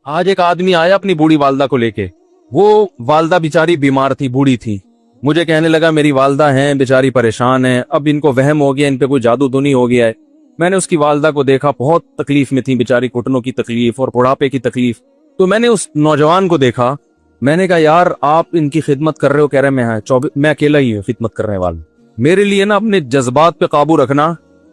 आज एक आदमी आया अपनी बूढ़ी वालदा को लेके। वो वालदा बेचारी बीमार थी, बूढ़ी थी। मुझे कहने लगा मेरी वालदा हैं, बेचारी परेशान है, अब इनको वहम हो गया, इन पे कोई जादू दुनी हो गया है। मैंने उसकी वालदा को देखा, बहुत तकलीफ में थी बेचारी, घुटनों की तकलीफ और बुढ़ापे की तकलीफ। तो मैंने उस नौजवान को देखा, मैंने कहा यार आप इनकी खिदमत कर रहे हो? कह रहे मैं अकेला ही हूँ खिदमत करने वाला, मेरे लिए ना अपने जज्बात पे काबू रखना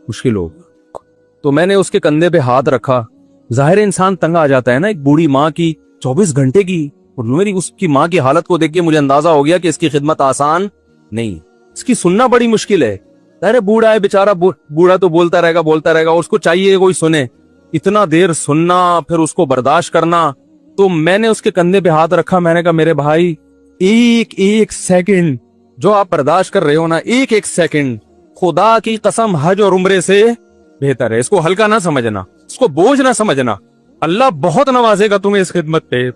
मुश्किल होगा। तो मैंने उसके कंधे पे हाथ रखा। जाहिर इंसान तंग आ जाता है ना, एक बूढ़ी माँ की 24 घंटे की, और मेरी उसकी माँ की हालत को देख के मुझे अंदाजा हो गया कि इसकी खिदमत आसान नहीं, इसकी सुनना बड़ी मुश्किल है। अरे बूढ़ा है बेचारा, बूढ़ा तो बोलता रहेगा, उसको चाहिए कोई सुने। इतना देर सुनना, फिर उसको बर्दाश्त करना। तो मैंने उसके कंधे पे हाथ रखा, मैंने कहा मेरे भाई एक एक सेकंड जो आप बर्दाश्त कर रहे हो ना, एक एक सेकंड खुदा की कसम हज और उम्रे से बेहतर है। इसको हल्का ना समझना, इसको बोझ ना समझना। अल्लाह बहुत नवाजेगा तुम्हें इस खिदमत पे।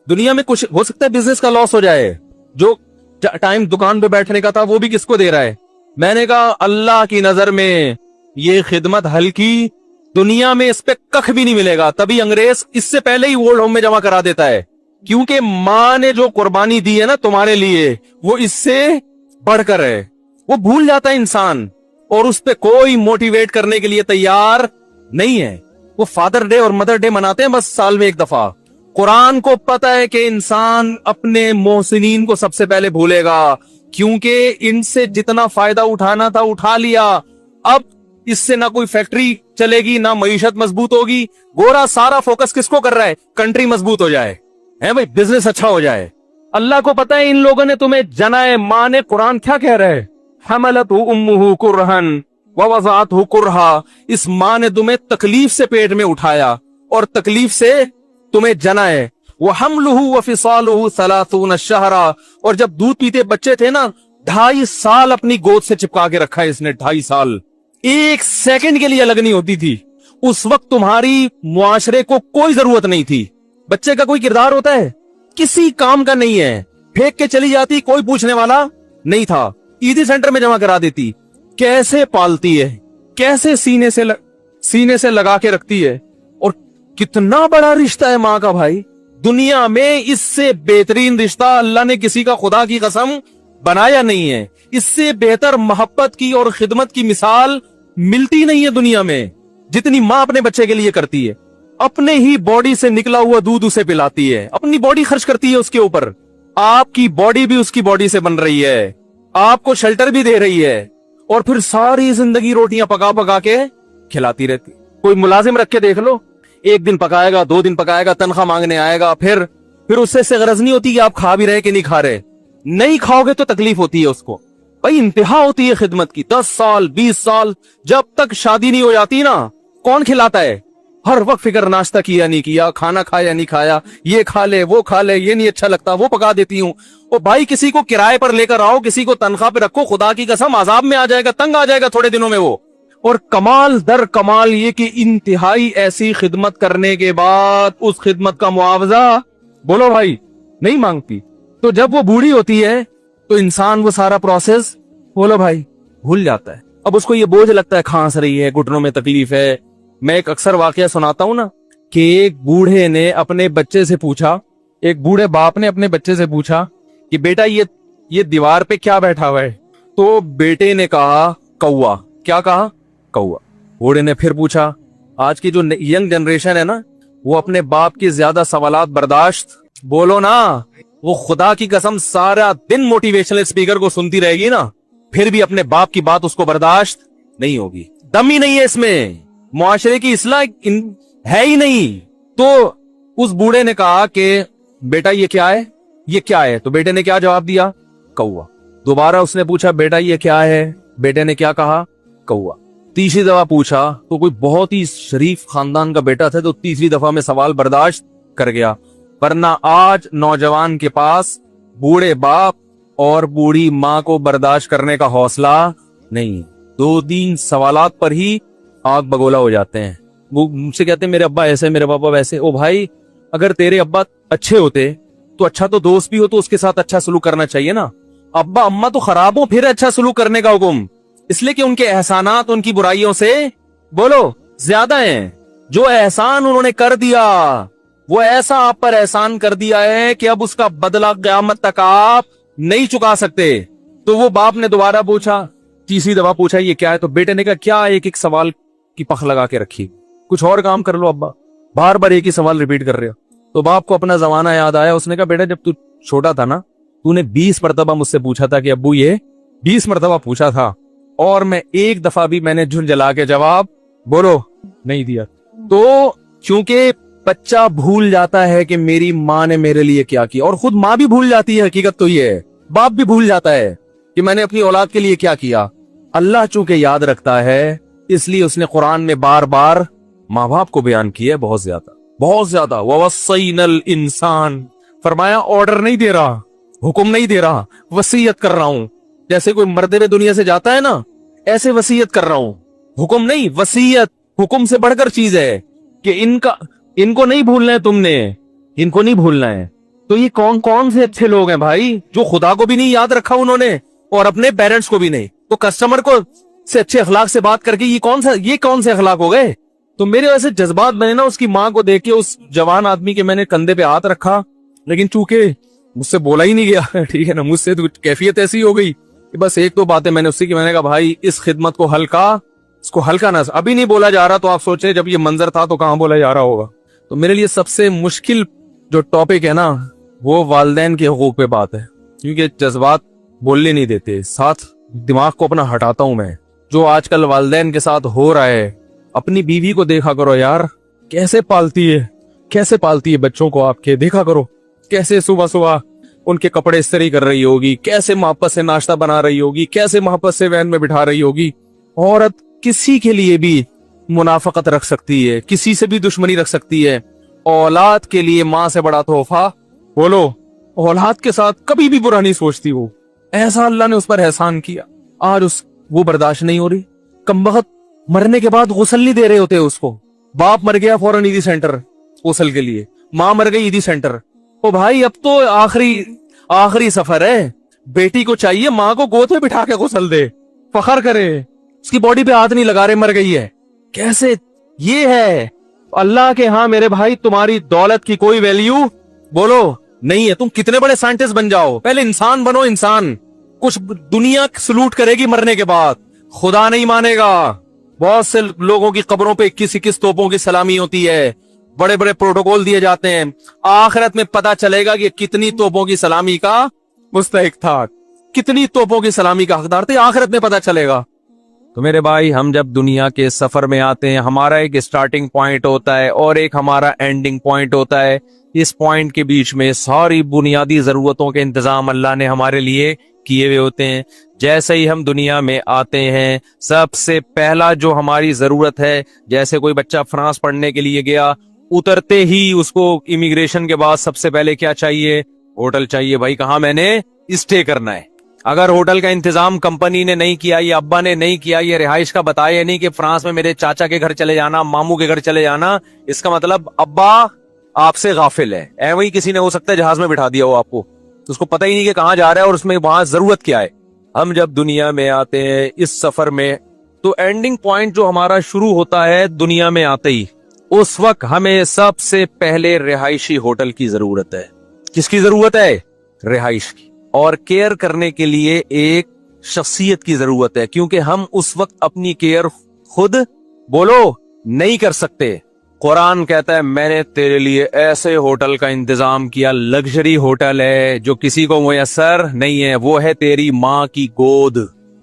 दुनिया में कुछ हो सकता है बिजनेस का लॉस हो जाए, जो टाइम दुकान पे बैठने का था वो भी किसको दे रहा है। मैंने कहा अल्लाह की नजर में ये खिदमत हल्की, दुनिया में इस पे कख भी नहीं मिलेगा। तभी अंग्रेज इससे पहले ही ओल्ड होम में जमा करा देता है, क्योंकि माँ ने जो कुर्बानी दी है ना तुम्हारे लिए, वो इससे बढ़कर है। वो भूल जाता है इंसान, और उस पे कोई मोटिवेट करने के लिए तैयार नहीं है। वो फादर डे और मदर डे मनाते हैं बस साल में एक दफा। कुरान को पता है कि इंसान अपने मोहसिनीन को सबसे पहले भूलेगा, क्योंकि इनसे जितना फायदा उठाना था उठा लिया। अब इससे ना कोई फैक्ट्री चलेगी, ना मईशत मजबूत होगी। गोरा सारा फोकस किसको कर रहा है? कंट्री मजबूत हो जाए, है भाई, बिजनेस अच्छा हो जाए। अल्लाह को पता है इन लोगों ने तुम्हें जना है। माँ ने, कुरान क्या कह रहा है? हमलतहु उम्मुहु कुरहन व वज़अतहु कुरहा। इस माँ ने तुम्हें तकलीफ से पेट में उठाया और तकलीफ से तुम्हें जना है। वह हमलुहु व फिसालुहु सलासून शहरा। और जब दूध पीते बच्चे थे ना, 2.5 साल अपनी गोद से चिपका के रखा है इसने, 2.5 साल। एक सेकंड के लिए अलग नहीं होती थी। उस वक्त तुम्हारी मुआशरे को कोई जरूरत नहीं थी। बच्चे का कोई किरदार होता है? किसी काम का नहीं है। फेंक के चली जाती, कोई पूछने वाला नहीं था। ईदी सेंटर में जमा करा देती। कैसे पालती है, कैसे सीने से लगा के रखती है। और कितना बड़ा रिश्ता है माँ का भाई। दुनिया में इससे बेहतरीन रिश्ता अल्लाह ने किसी का खुदा की कसम बनाया नहीं है। इससे बेहतर मोहब्बत की और खिदमत की मिसाल मिलती नहीं है दुनिया में, जितनी माँ अपने बच्चे के लिए करती है। अपने ही बॉडी से निकला हुआ दूध उसे पिलाती है, अपनी बॉडी खर्च करती है उसके ऊपर। आपकी बॉडी भी उसकी बॉडी से बन रही है, आपको शेल्टर भी दे रही है, और फिर सारी जिंदगी रोटियां पका पका के खिलाती रहती। कोई मुलाजिम रख के देख लो, एक दिन पकाएगा, 2 दिन पकाएगा, तनख्वाह मांगने आएगा, फिर उससे गरज नहीं होती कि आप खा भी रहे कि नहीं खा रहे। नहीं खाओगे तो तकलीफ होती है उसको भाई, इंतहा होती है खिदमत की। 10 साल 20 साल जब तक शादी नहीं हो जाती ना, कौन खिलाता है? हर वक्त फिक्र, नाश्ता किया नहीं किया, खाना खाया नहीं खाया, ये खा ले वो खा ले, ये नहीं अच्छा लगता वो पका देती हूँ। ओ भाई, किसी को किराए पर लेकर आओ, किसी को तनख्वाह पे रखो, खुदा की कसम अजाब में आ जाएगा, तंग आ जाएगा थोड़े दिनों में वो। और कमाल दर कमाल ये कि इंतहाई ऐसी खिदमत करने के बाद उस खिदमत का मुआवजा बोलो भाई नहीं मांगती। तो जब वो बूढ़ी होती है तो इंसान वो सारा प्रोसेस बोलो भाई भूल जाता है। अब उसको ये बोझ लगता है, खांस रही है, घुटनों में तकलीफ है। मैं एक अक्सर वाकया सुनाता हूं ना, कि एक बूढ़े ने अपने बच्चे से पूछा, एक बूढ़े बाप ने अपने बच्चे से पूछा कि बेटा ये दीवार पे क्या बैठा हुआ है? तो बेटे ने कहा कौवा। क्या कहा? कौवा। बूढ़े ने फिर पूछा, आज की जो यंग जनरेशन है ना, वो अपने बाप की ज्यादा सवालात बर्दाश्त, बोलो ना, वो खुदा की कसम सारा दिन मोटिवेशनल स्पीकर को सुनती रहेगी ना, फिर भी अपने बाप की बात उसको बर्दाश्त नहीं होगी। दम ही नहीं है इसमें, मुआशरे की इस्लाह है ही नहीं। तो उस बूढ़े ने कहा कि बेटा ये क्या है, ये क्या है? तो बेटे ने क्या जवाब दिया? कौवा। दोबारा उसने पूछा, बेटा ये क्या है? बेटे ने क्या कहा? कौवा। तीसरी दफा पूछा तो कोई बहुत ही शरीफ खानदान का बेटा था, तो तीसरी दफा में सवाल बर्दाश्त कर गया। वरना आज नौजवान के पास बूढ़े बाप और बूढ़ी माँ को बर्दाश्त करने का हौसला नहीं। 2-3 सवालात पर ही आग बगोला हो जाते हैं। वो मुझसे कहते हैं मेरे अब्बा ऐसे, मेरे पापा वैसे। ओ भाई, अगर तेरे अब्बा अच्छे होते तो अच्छा तो दोस्त भी हो तो उसके साथ अच्छा सलूक करना चाहिए ना। अब्बा अम्मा तो खराब हो, फिर अच्छा सलूक करने का हुक्म, इसलिए कि उनके एहसानात उनकी बुराइयों से बोलो ज्यादा हैं। जो एहसान उन्होंने कर दिया وہ ایسا آپ پر احسان کر دیا ہے کہ اب اس کا بدلہ قیامت تک آپ نہیں چکا سکتے. تو وہ باپ نے دوبارہ پوچھا, تیسری دفعہ پوچھا یہ کیا ہے, تو بیٹے نے کہا کیا ایک ایک سوال کی پخ لگا کے رکھی, کچھ اور کام کر لو ابا, بار بار ایک ہی سوال ریپیٹ کر رہے ہو. تو باپ کو اپنا زمانہ یاد آیا. اس نے کہا بیٹا جب تو چھوٹا تھا نا, تو نے 20 مرتبہ مجھ سے پوچھا تھا کہ ابو یہ 20 مرتبہ پوچھا تھا, اور میں ایک دفعہ بھی میں نے جھنجھلا کے جواب بولو نہیں دیا. تو چونکہ بچہ بھول جاتا ہے کہ میری ماں نے میرے لیے کیا کیا, اور خود ماں بھی بھول جاتی ہے, حقیقت تو یہ ہے باپ بھی بھول جاتا ہے کہ میں نے اپنی اولاد کے لیے کیا کیا. اللہ چونکہ یاد رکھتا ہے اس لیے اس نے قرآن میں بار بار ماں باپ کو بیان کیا ہے, بہت زیادہ بہت زیادہ. وَوَصَّيْنَا الْإِنسَانَ, فرمایا آرڈر نہیں دے رہا, حکم نہیں دے رہا, وصیت کر رہا ہوں. جیسے کوئی مردے ہوئے دنیا سے جاتا ہے نا, ایسے وصیت کر رہا ہوں, حکم نہیں. وصیت حکم سے بڑھ کر چیز ہے کہ ان کو نہیں بھولنا ہے, تم نے ان کو نہیں بھولنا ہے. تو یہ کون سے اچھے لوگ ہیں بھائی, جو خدا کو بھی نہیں یاد رکھا انہوں نے اور اپنے پیرنٹس کو بھی نہیں. تو کسٹمر کو سے اچھے اخلاق سے بات کر کے یہ کون سے اخلاق ہو گئے. تو میرے ویسے جذبات بنے نا اس کی ماں کو دیکھ کے, اس جوان آدمی کے میں نے کندھے پہ ہاتھ رکھا, لیکن چونکہ مجھ سے بولا ہی نہیں گیا, ٹھیک ہے نا, مجھ سے تو کیفیت ایسی ہو گئی کہ بس ایک دو باتیں میں نے اس سے کی. میں نے کہا بھائی اس خدمت کو ہلکا نہ, ابھی نہیں بولا جا رہا, تو آپ سوچیں جب یہ منظر تھا تو کہاں بولا جا رہا ہوگا. تو میرے لیے سب سے مشکل جو ٹاپک ہے نا وہ والدین کے حقوق پہ بات ہے, کیونکہ جذبات بولنے نہیں دیتے, ساتھ دماغ کو اپنا ہٹاتا ہوں میں. جو آج کل والدین کے ساتھ ہو رہا ہے, اپنی بیوی کو دیکھا کرو یار, کیسے پالتی ہے بچوں کو آپ کے, دیکھا کرو کیسے صبح صبح ان کے کپڑے استری کر رہی ہوگی, کیسے محبت سے ناشتہ بنا رہی ہوگی, کیسے محبت سے وین میں بٹھا رہی ہوگی. عورت کسی کے لیے بھی منافقت رکھ سکتی ہے, کسی سے بھی دشمنی رکھ سکتی ہے. اولاد کے لیے ماں سے بڑا تحفہ بولو, اولاد کے ساتھ کبھی بھی برا نہیں سوچتی. وہ ایسا اللہ نے اس پر احسان کیا, آج وہ برداشت نہیں ہو رہی. کمبخت مرنے کے بعد غسل نہیں دے رہے ہوتے اس کو. باپ مر گیا فوراً عیدی سینٹر غسل کے لیے, ماں مر گئی عیدی سینٹر. او بھائی اب تو آخری سفر ہے, بیٹی کو چاہیے ماں کو گود میں بٹھا کے غسل دے, فخر کرے, اس کی باڈی پہ ہاتھ نہیں لگا رہے, مر گئی ہے. کیسے یہ ہے اللہ کے ہاں میرے بھائی, تمہاری دولت کی کوئی ویلیو بولو نہیں ہے. تم کتنے بڑے سائنٹسٹ بن جاؤ, پہلے انسان بنو. انسان کچھ دنیا سلوٹ کرے گی مرنے کے بعد, خدا نہیں مانے گا. بہت سے لوگوں کی قبروں پہ 21 توپوں کی سلامی ہوتی ہے, بڑے بڑے پروٹوکول دیے جاتے ہیں. آخرت میں پتا چلے گا کہ کتنی توپوں کی سلامی کا مستحق تھا, کتنی توپوں کی سلامی کا حقدار تھے, آخرت میں پتا چلے گا. تو میرے بھائی ہم جب دنیا کے سفر میں آتے ہیں, ہمارا ایک اسٹارٹنگ پوائنٹ ہوتا ہے اور ایک ہمارا اینڈنگ پوائنٹ ہوتا ہے. اس پوائنٹ کے بیچ میں ساری بنیادی ضرورتوں کے انتظام اللہ نے ہمارے لیے کیے ہوئے ہوتے ہیں. جیسے ہی ہم دنیا میں آتے ہیں, سب سے پہلا جو ہماری ضرورت ہے, جیسے کوئی بچہ فرانس پڑھنے کے لیے گیا, اترتے ہی اس کو امیگریشن کے بعد سب سے پہلے کیا چاہیے, ہوٹل چاہیے. بھائی کہاں میں نے اسٹے کرنا ہے. اگر ہوٹل کا انتظام کمپنی نے نہیں کیا, یہ ابا نے نہیں کیا, یہ رہائش کا بتایا نہیں کہ فرانس میں میرے چاچا کے گھر چلے جانا, ماموں کے گھر چلے جانا, اس کا مطلب ابا آپ سے غافل ہے. وہی کسی نے ہو سکتا ہے جہاز میں بٹھا دیا ہو آپ کو, تو اس کو پتہ ہی نہیں کہ کہاں جا رہا ہے اور اس میں وہاں ضرورت کیا ہے. ہم جب دنیا میں آتے ہیں اس سفر میں, تو اینڈنگ پوائنٹ جو ہمارا شروع ہوتا ہے دنیا میں آتے ہی, اس وقت ہمیں سب سے پہلے رہائشی ہوٹل کی ضرورت ہے. کس کی ضرورت ہے؟ رہائش کی. اور کیئر کرنے کے لیے ایک شخصیت کی ضرورت ہے, کیونکہ ہم اس وقت اپنی کیئر خود بولو نہیں کر سکتے. قرآن کہتا ہے میں نے تیرے لیے ایسے ہوٹل کا انتظام کیا, لگژری ہوٹل ہے جو کسی کو میسر نہیں ہے. وہ ہے تیری ماں کی گود.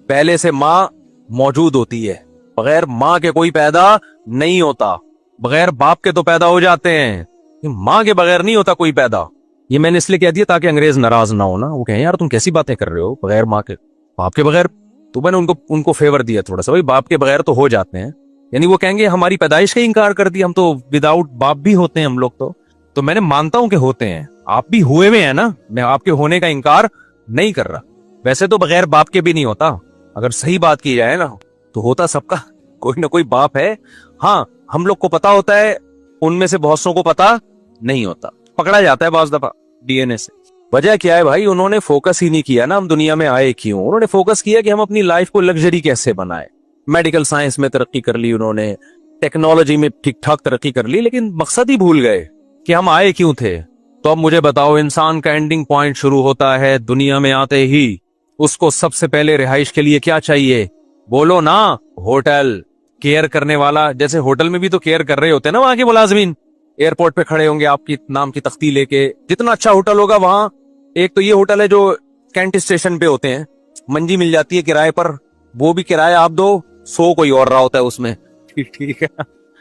پہلے سے ماں موجود ہوتی ہے, بغیر ماں کے کوئی پیدا نہیں ہوتا. بغیر باپ کے تو پیدا ہو جاتے ہیں, ماں کے بغیر نہیں ہوتا کوئی پیدا. یہ میں نے اس لیے کہہ دیا تاکہ انگریز ناراض نہ ہونا, وہ کہیں یار تم کیسی باتیں کر رہے ہو, بغیر ماں کے, باپ کے بغیر. تو میں نے ان کو فیور دیا تھوڑا سا, بھائی باپ کے بغیر تو ہو جاتے ہیں. یعنی وہ کہیں گے ہماری پیدائش کا انکار کر دیا, ہم تو وداؤٹ باپ بھی ہوتے ہیں ہم لوگ. تو میں نے مانتا ہوں کہ ہوتے ہیں, آپ بھی ہوئے ہوئے ہیں نا, میں آپ کے ہونے کا انکار نہیں کر رہا. ویسے تو بغیر باپ کے بھی نہیں ہوتا, اگر صحیح بات کی جائے نا تو ہوتا سب کا کوئی نہ کوئی باپ ہے. ہاں ہم لوگ کو پتا ہوتا ہے, ان میں سے بہت سو کو پتا نہیں ہوتا, پکڑا جاتا ہے بعض دفعہ ڈی این اے سے. وجہ کیا ہے بھائی, انہوں نے فوکس ہی نہیں کیا نا ہم دنیا میں آئے کیوں. انہوں نے فوکس کیا کہ ہم اپنی لائف کو لگژری کیسے بنائے. میڈیکل سائنس میں ترقی کر لی انہوں نے, ٹیکنالوجی میں ٹھیک ٹھاک ترقی کر لی, لیکن مقصد ہی بھول گئے कि हम आए क्यों थे। तो अब मुझे बताओ, इंसान का एंडिंग पॉइंट शुरू होता है दुनिया में आते ही। उसको सबसे पहले रिहाइश के लिए क्या चाहिए? बोलो ना, होटल। केयर करने वाला, जैसे होटल में भी तो केयर कर रहे होते हैं ना वहां के मुलाजमीन। एयरपोर्ट पे खड़े होंगे आपकी नाम की तख्ती लेके। जितना अच्छा होटल होगा वहां, एक तो ये होटल है जो कैंट स्टेशन पे होते हैं, मंजी मिल जाती है किराए पर, वो भी किराया आप दो, सो कोई और रहा होता है उसमें। ठीक है,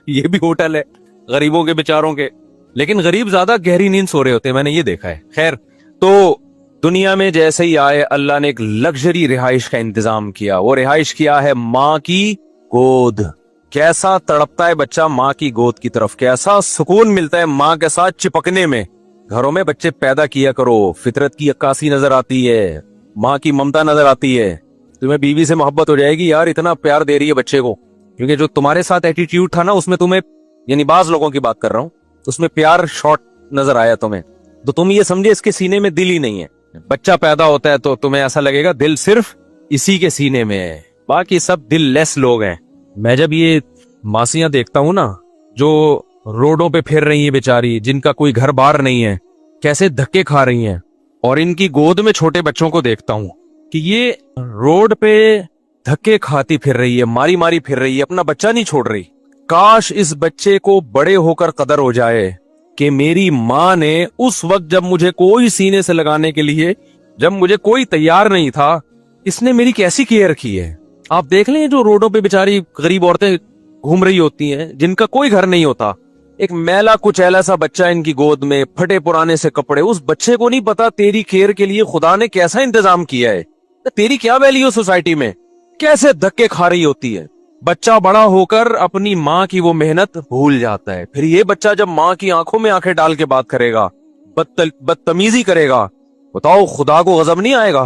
ये भी होटल है गरीबों के बेचारों के, लेकिन गरीब ज्यादा गहरी नींद सो रहे होते हैं, मैंने ये देखा है। खैर, तो दुनिया में जैसे ही आए अल्लाह ने एक लग्जरी रिहाइश का इंतजाम किया। वो रिहाइश किया है माँ की गोद। कैसा तड़पता है बच्चा माँ की गोद की तरफ, कैसा सुकून मिलता है माँ के साथ चिपकने में। घरों में बच्चे पैदा किया करो, फितरत की अक्कासी नजर आती है, माँ की ममता नजर आती है। तुम्हें बीवी से मोहब्बत हो जाएगी, यार इतना प्यार दे रही है बच्चे को। क्योंकि जो तुम्हारे साथ एटीट्यूड था ना, उसमें तुम्हें, यानी बाज लोगों की बात कर रहा हूँ, उसमें प्यार शॉर्ट नजर आया तुम्हें, तो तुम ये समझे इसके सीने में दिल ही नहीं है। बच्चा पैदा होता है तो तुम्हें ऐसा लगेगा दिल सिर्फ इसी के सीने में है, बाकी सब दिल लेस लोग हैं। मैं जब ये मासियां देखता हूं ना, जो रोडों पे फिर रही है बेचारी, जिनका कोई घर बार नहीं है, कैसे धक्के खा रही हैं, और इनकी गोद में छोटे बच्चों को देखता हूं कि ये रोड पे धक्के खाती फिर रही है, मारी मारी फिर रही है, अपना बच्चा नहीं छोड़ रही। काश इस बच्चे को बड़े होकर कदर हो जाए कि मेरी माँ ने उस वक्त, जब मुझे कोई सीने से लगाने के लिए, जब मुझे कोई तैयार नहीं था, इसने मेरी कैसी केयर की है। आप देख लें जो रोडों पे बेचारी गरीब औरतें घूम रही होती हैं, जिनका कोई घर नहीं होता, एक मैला कुचैला सा बच्चा इनकी गोद में, फटे पुराने से कपड़े। उस बच्चे को नहीं पता तेरी केयर के लिए खुदा ने कैसा इंतजाम किया है, तेरी क्या वैल्यू सोसाइटी में, कैसे धक्के खा रही होती है। बच्चा बड़ा होकर अपनी माँ की वो मेहनत भूल जाता है। फिर ये बच्चा जब माँ की आंखों में आंखें डाल के बात करेगा, बदतमीजी करेगा, बताओ खुदा को गजब नहीं आएगा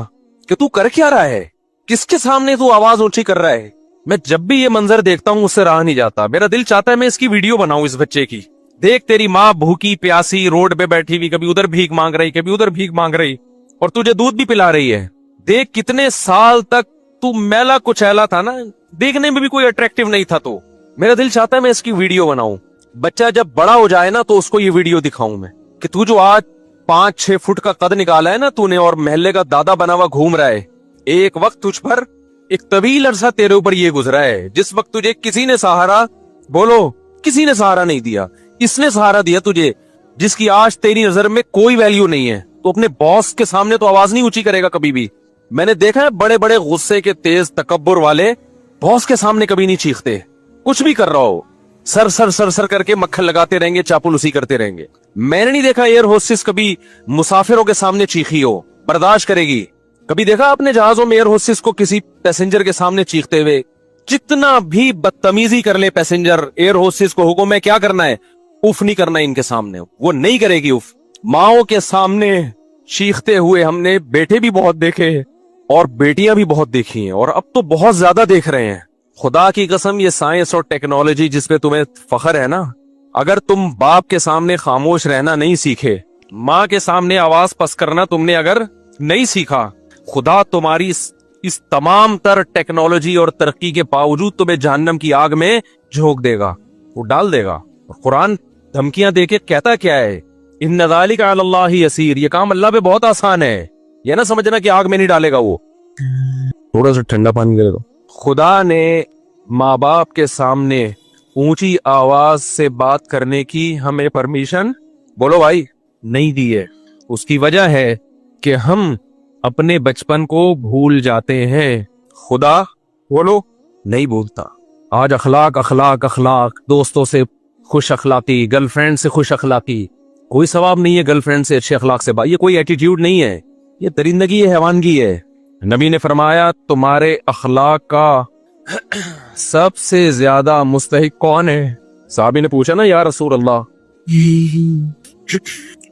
कि तू कर क्या रहा है, किसके सामने तू आवाज ऊंची कर रहा है। मैं जब भी ये मंजर देखता हूँ उससे रहा नहीं जाता, मेरा दिल चाहता है मैं इसकी वीडियो बनाऊं इस बच्चे की। देख तेरी माँ भूखी प्यासी रोड पे बैठी हुई, कभी उधर भीख मांग रही, कभी उधर भीख मांग रही, और तुझे दूध भी पिला रही है। देख कितने साल तक तू मैला कुचैला था ना, देखने में भी कोई अट्रैक्टिव नहीं था। तो मेरा दिल चाहता है मैं इसकी वीडियो बनाऊं। बच्चा जब बड़ा हो जाए ना, तो उसको ये वीडियो दिखाऊं मैं कि तू जो आज 5-6 फुट का कद निकाला है ना तूने, और महल्ले का दादा बना हुआ घूम रहा है, एक वक्त तुझ पर एक तवील अरसा तेरे ऊपर ये गुजरा है, जिस वक्त तुझे किसी ने सहारा, बोलो किसी ने सहारा नहीं दिया, इसने सहारा दिया तुझे, जिसकी आज तेरी नजर में कोई वैल्यू नहीं है। तो अपने बॉस के सामने तो आवाज नहीं ऊंची करेगा कभी भी। मैंने देखा है बड़े बड़े गुस्से के तेज तकब्बुर वाले बॉस के सामने कभी नहीं चीखते, कुछ भी कर रहा हो सर सर सर सर करके मक्खन लगाते रहेंगे, चापलूसी करते रहेंगे। मैंने नहीं देखा एयर होस्टेस कभी मुसाफिरों के सामने चीखी हो, बर्दाश्त करेगी। कभी देखा आपने जहाजों में एयर होस्टेस को किसी पैसेंजर के सामने चीखते हुए? जितना भी बदतमीजी कर ले पैसेंजर, एयर होस्टेस को हुक्म है क्या करना है, उफ नहीं करना इनके सामने, वो नहीं करेगी उफ। माओ के सामने चीखते हुए हमने बेटे भी बहुत देखे और बेटियां भी बहुत देखी हैं, और अब तो बहुत ज्यादा देख रहे हैं। खुदा की कसम, ये साइंस और टेक्नोलॉजी जिस पे तुम्हें फख्र है ना, अगर तुम बाप के सामने खामोश रहना नहीं सीखे, माँ के सामने आवाज पस करना तुमने अगर नहीं सीखा, खुदा तुम्हारी इस तमाम तर टेक्नोलॉजी और तरक्की के बावजूद तुम्हें जहन्नम की आग में झोंक देगा, वो डाल देगा। और कुरान धमकियां देके कहता क्या है, इन्ना ज़ालिका अलल्लाहि यसीर, ये काम अल्लाह पे बहुत आसान है। ये ना समझना कि आग में नहीं डालेगा वो, थोड़ा सा ठंडा पानी दे दो। खुदा ने माँ बाप के सामने ऊंची आवाज से बात करने की हमें परमिशन, बोलो भाई, नहीं दी है। उसकी वजह है कि हम अपने बचपन को भूल जाते हैं। खुदा बोलो नहीं भूलता। आज अखलाक अखलाक अखलाक, दोस्तों से खुश अखलाकी, गर्लफ्रेंड से खुश अखलाकी, कोई सवाब नहीं है गर्लफ्रेंड से अच्छे अखलाक से बात, ये कोई एटीट्यूड नहीं है, ये दरिंदगी है, हैवानगी है। नबी ने फरमाया तुम्हारे अखलाक का सबसे ज्यादा मुस्तहिक कौन है? साहबी ने पूछा ना या रसूल अल्लाह।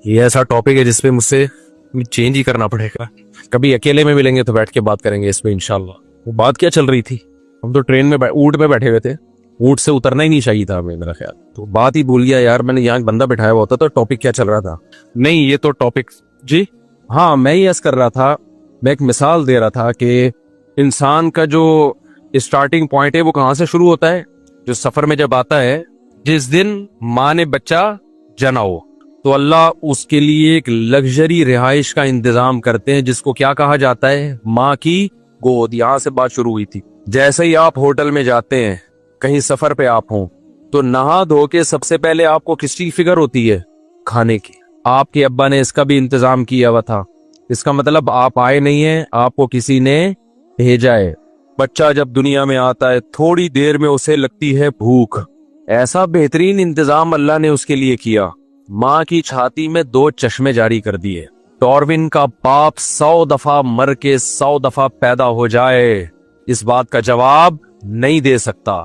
ये ऐसा टॉपिक है जिसपे मुझसे चेंज ही करना पड़ेगा। कभी अकेले में मिलेंगे तो बैठ के बात करेंगे इस पे इंशाल्लाह। वो बात क्या चल रही थी, हम तो ट्रेन में ऊंट पे बैठे हुए थे, ऊंट से उतरना ही नहीं चाहिए था हमें, मेरा ख्याल तो बात ही भूल गया यार। मैंने यहाँ बंदा बैठाया हुआ होता तो टॉपिक क्या चल रहा था, नहीं ये तो टॉपिक जी हाँ, मैं ही ऐसा कर रहा था, मैं एक मिसाल दे रहा था कि इंसान का जो स्टार्टिंग पॉइंट है वो कहाँ से शुरू होता है, जो सफर में जब आता है, जिस दिन माँ ने बच्चा जना हो, تو اللہ اس کے لیے ایک لگژری رہائش کا انتظام کرتے ہیں جس کو کیا کہا جاتا ہے؟ ماں کی گود. یہاں سے بات شروع ہوئی تھی. جیسے ہی آپ ہوٹل میں جاتے ہیں, کہیں سفر پہ آپ ہوں, تو نہا دھو کے سب سے پہلے آپ کو کس چیز کی فکر ہوتی ہے؟ کھانے کی. آپ کے ابا نے اس کا بھی انتظام کیا ہوا تھا. اس کا مطلب آپ آئے نہیں ہیں, آپ کو کسی نے بھیجا ہے. بچہ جب دنیا میں آتا ہے تھوڑی دیر میں اسے لگتی ہے بھوک. ایسا بہترین انتظام اللہ نے اس کے لیے کیا. ماں کی چھاتی میں 2 چشمے جاری کر دیے. ڈاروین کا باپ 100 دفعہ مر کے 100 دفعہ پیدا ہو جائے, اس بات کا جواب نہیں دے سکتا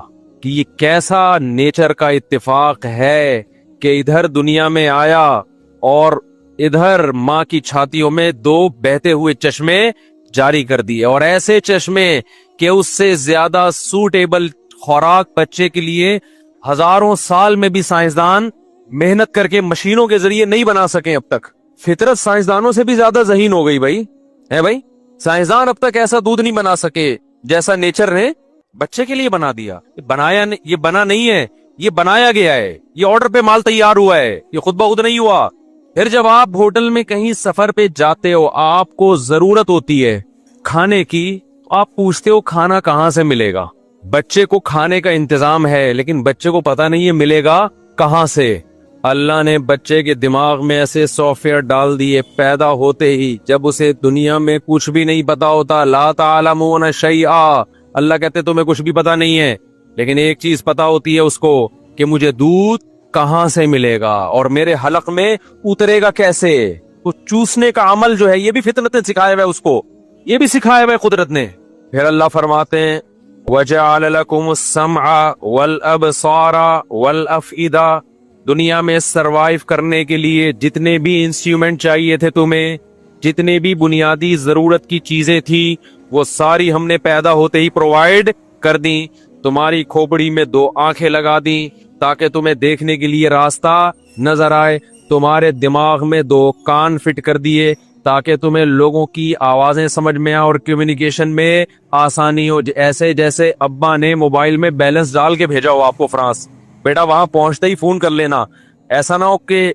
کہ یہ کیسا نیچر کا اتفاق ہے کہ ادھر دنیا میں آیا اور ادھر ماں کی چھاتیوں میں 2 بہتے ہوئے چشمے جاری کر دیے, اور ایسے چشمے کہ اس سے زیادہ سوٹیبل خوراک بچے کے لیے ہزاروں سال میں بھی سائنسدان محنت کر کے مشینوں کے ذریعے نہیں بنا سکے اب تک. فطرت سائنسدانوں سے بھی زیادہ ذہین ہو گئی بھائی, ہے بھائی. سائنسدان اب تک ایسا دودھ نہیں بنا سکے جیسا نیچر نے بچے کے لیے بنا دیا. یہ بنا نہیں ہے, یہ بنایا گیا ہے, یہ آرڈر پہ مال تیار ہوا ہے, یہ خود بخود نہیں ہوا. پھر جب آپ ہوٹل میں کہیں سفر پہ جاتے ہو, آپ کو ضرورت ہوتی ہے کھانے کی, آپ پوچھتے ہو کھانا کہاں سے ملے گا. بچے کو کھانے کا انتظام ہے لیکن بچے کو پتا نہیں ہے ملے گا کہاں سے. اللہ نے بچے کے دماغ میں ایسے سافٹ ویئر ڈال دیے پیدا ہوتے ہی, جب اسے دنیا میں کچھ بھی نہیں پتا ہوتا. لا تعلمون شیئا, اللہ کہتے تمہیں کچھ بھی پتا نہیں ہے, لیکن ایک چیز پتا ہوتی ہے اس کو کہ مجھے دودھ کہاں سے ملے گا اور میرے حلق میں اترے گا کیسے. تو چوسنے کا عمل جو ہے یہ بھی فطرت نے سکھایا ہوا ہے اس کو, یہ بھی سکھایا ہوا ہے قدرت نے. پھر اللہ فرماتے ہیں وَجَعَلَ لَكُمُ السَّمْعَ وَالْأَبْصَارَ وَالْأَفْئِدَةَ, دنیا میں سروائیو کرنے کے لیے جتنے بھی انسٹرومنٹ چاہیے تھے تمہیں, جتنے بھی بنیادی ضرورت کی چیزیں تھی, وہ ساری ہم نے پیدا ہوتے ہی پرووائیڈ کر دیں. تمہاری کھوپڑی میں 2 آنکھیں لگا دیں تاکہ تمہیں دیکھنے کے لیے راستہ نظر آئے. تمہارے دماغ میں 2 کان فٹ کر دیے تاکہ تمہیں لوگوں کی آوازیں سمجھ میں آئے اور کمیونیکیشن میں آسانی ہو. ایسے جیسے ابا نے موبائل میں بیلنس ڈال کے بھیجا ہو آپ کو فرانس, بیٹا وہاں پہنچتے ہی فون کر لینا. ایسا نہ ہو کہ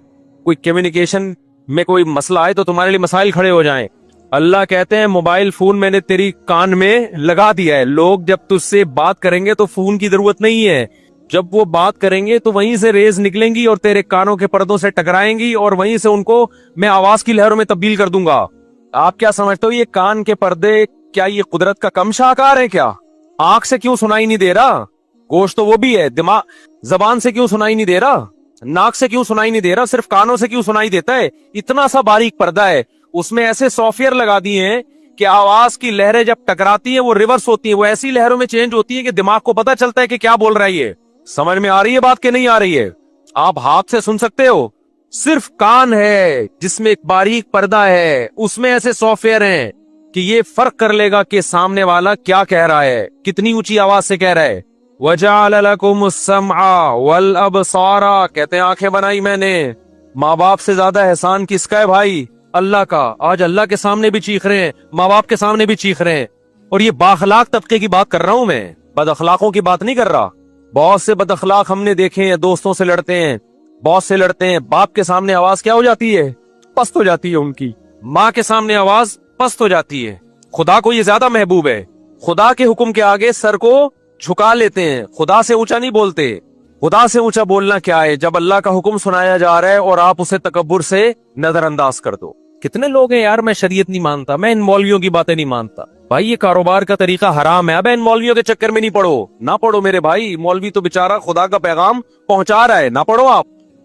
کوئی کمیونیکیشن میں کوئی مسئلہ آئے تو تمہارے لیے مسائل کھڑے ہو جائیں. اللہ کہتے ہیں موبائل فون میں نے تیری کان میں لگا دیا ہے. لوگ جب تجھ سے بات کریں گے تو فون کی ضرورت نہیں ہے, جب وہ بات کریں گے تو وہیں سے ریز نکلیں گی اور تیرے کانوں کے پردوں سے ٹکرائیں گی اور وہیں سے ان کو میں آواز کی لہروں میں تبدیل کر دوں گا. آپ کیا سمجھتے ہو یہ کان کے پردے کیا یہ قدرت کا کم شاہکار ہے کیا؟ آنکھ سے کیوں سنائی نہیں دے رہا؟ گوشت تو وہ بھی ہے. دماغ زبان سے کیوں سنائی نہیں دے رہا؟ ناک سے کیوں سنائی نہیں دے رہا؟ صرف کانوں سے کیوں سنائی دیتا ہے؟ اتنا سا باریک پردہ ہے, اس میں ایسے سافٹ ویئر لگا دیے ہیں کہ آواز کی لہریں جب ٹکراتی ہیں وہ ریورس ہوتی ہیں, وہ ایسی لہروں میں چینج ہوتی ہیں کہ دماغ کو پتا چلتا ہے کہ کیا بول رہا ہے. یہ سمجھ میں آ رہی ہے بات کہ نہیں آ رہی ہے؟ آپ ہاتھ سے سن سکتے ہو, صرف کان ہے جس میں ایک باریک پردہ ہے, اس میں ایسے سافٹ ویئر ہیں کہ یہ فرق کر لے گا کہ سامنے والا کیا کہہ رہا ہے, کتنی اونچی آواز سے کہہ رہا ہے. وَجَعَلَ لَكُمُ السَّمْعَ وَالْأَبْصَارَ, کہتے ہیں آنکھیں بنائی میں نے. ماں باپ سے زیادہ احسان کس کا ہے بھائی؟ اللہ کا. آج اللہ کے سامنے بھی چیخ رہے ہیں, ماں باپ کے سامنے بھی چیخ رہے ہیں. اور یہ بااخلاق طبقے کی بات کر رہا ہوں میں, بد اخلاقوں کی بات نہیں کر رہا. بہت سے بد اخلاق ہم نے دیکھے ہیں, دوستوں سے لڑتے ہیں, باس سے لڑتے ہیں, باپ کے سامنے آواز کیا ہو جاتی ہے؟ پست ہو جاتی ہے ان کی. ماں کے سامنے آواز پست ہو جاتی ہے. خدا کو یہ زیادہ محبوب ہے. خدا کے حکم کے آگے سر کو جھکا لیتے ہیں, خدا سے اونچا نہیں بولتے. خدا سے اونچا بولنا کیا ہے جب اللہ کا حکم سنایا جا رہا ہے اور آپ اسے تکبر سے نظر انداز کر دو. کتنے لوگ ہیں یار, میں شریعت نہیں مانتا, میں ان مولویوں کی باتیں نہیں مانتا. بھائی یہ کاروبار کا طریقہ حرام ہے, اب ان مولویوں کے چکر میں نہیں پڑو, نہ پڑھو میرے بھائی. مولوی تو بیچارہ خدا کا پیغام پہنچا رہا ہے, نہ پڑھو.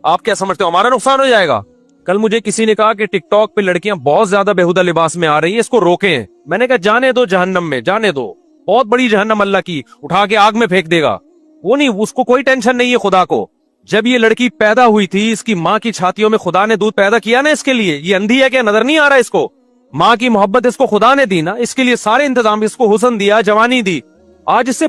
آپ کیا سمجھتے ہو ہمارا نقصان ہو جائے گا؟ کل مجھے کسی نے کہا کہ ٹک ٹاک پہ لڑکیاں بہت زیادہ بےہودہ لباس میں آ رہی ہیں, اس کو روکیں. میں نے کہا جانے دو جہنم میں, جانے دو. بہت بڑی جہنم اللہ کی, اٹھا کے آگ میں پھینک دے گا. وہ نہیں, اس کو کوئی ٹینشن نہیں ہے خدا کو. جب یہ لڑکی پیدا ہوئی تھی اس کی ماں کی چھاتیوں میں خدا نے دودھ پیدا کیا نا اس کے لیے. یہ اندھی ہے کہ نظر نہیں آ رہا اس کو؟ ماں کی محبت اس کو خدا نے دی نا, اس کے لیے سارے انتظام, اس کو حسن دیا, جوانی دی. آج اس سے